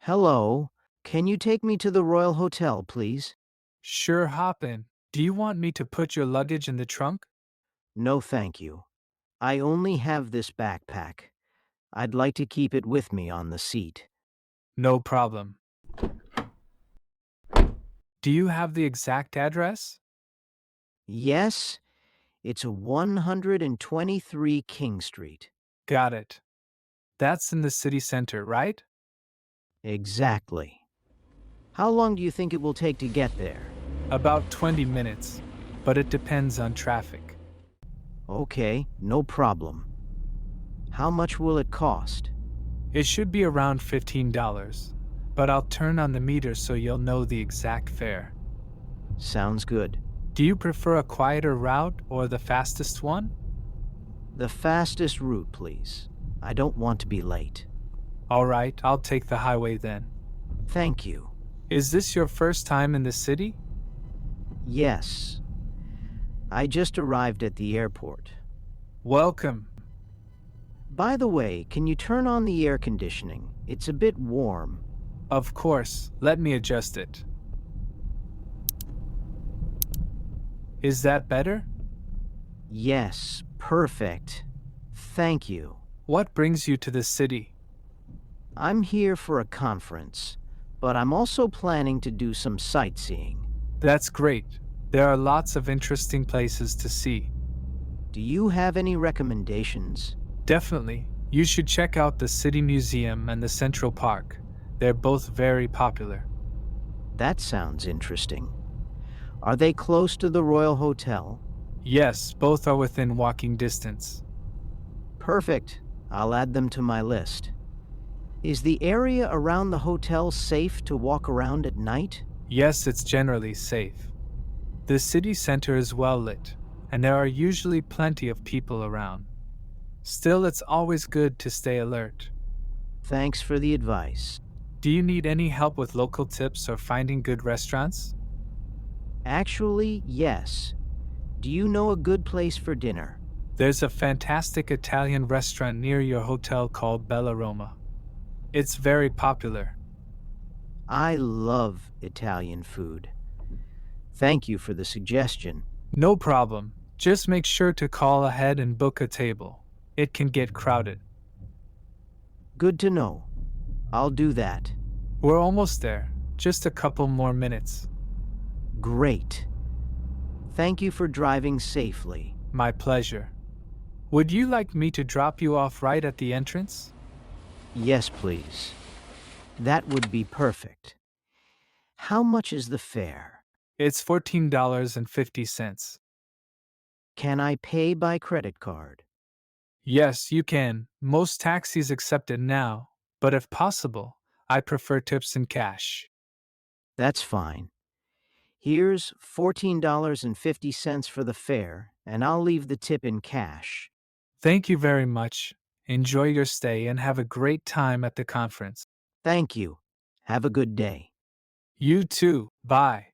Hello. Can you take me to the Royal Hotel, please? Sure, hop in. Do you want me to put your luggage in the trunk? No, thank you. I only have this backpack. I'd like to keep it with me on the seat. No problem. Do you have the exact address? Yes, it's 123 King Street. Got it. That's in the city center, right? Exactly. How long do you think it will take to get there? About 20 minutes, but it depends on traffic. Okay, no problem. How much will it cost? It should be around $15, but I'll turn on the meter so you'll know the exact fare. Sounds good. Do you prefer a quieter route or the fastest one? The fastest route, please. I don't want to be late. Alright, I'll take the highway then. Thank you. Is this your first time in the city? Yes. I just arrived at the airport. Welcome. By the way, can you turn on the air conditioning? It's a bit warm. Of course, let me adjust it. Is that better? Yes, perfect. Thank you. What brings you to the city? I'm here for a conference, but I'm also planning to do some sightseeing. That's great. There are lots of interesting places to see. Do you have any recommendations? Definitely. You should check out the City Museum and the Central Park. They're both very popular. That sounds interesting. Are they close to the Royal Hotel? Yes, both are within walking distance. Perfect. I'll add them to my list. Is the area around the hotel safe to walk around at night? Yes, it's generally safe. The city center is well lit, and there are usually plenty of people around. Still, it's always good to stay alert. Thanks for the advice. Do you need any help with local tips or finding good restaurants? Actually, yes. Do you know a good place for dinner? There's a fantastic Italian restaurant near your hotel called Bella Roma. It's very popular. I love Italian food. Thank you for the suggestion. No problem. Just make sure to call ahead and book a table. It can get crowded. Good to know. I'll do that. We're almost there. Just a couple more minutes. Great. Thank you for driving safely. My pleasure. Would you like me to drop you off right at the entrance? Yes, please. That would be perfect. How much is the fare? It's $14.50. Can I pay by credit card? Yes, you can. Most taxis accept it now, but if possible, I prefer tips in cash. That's fine. Here's $14.50 for the fare, and I'll leave the tip in cash. Thank you very much. Enjoy your stay and have a great time at the conference. Thank you. Have a good day. You too. Bye.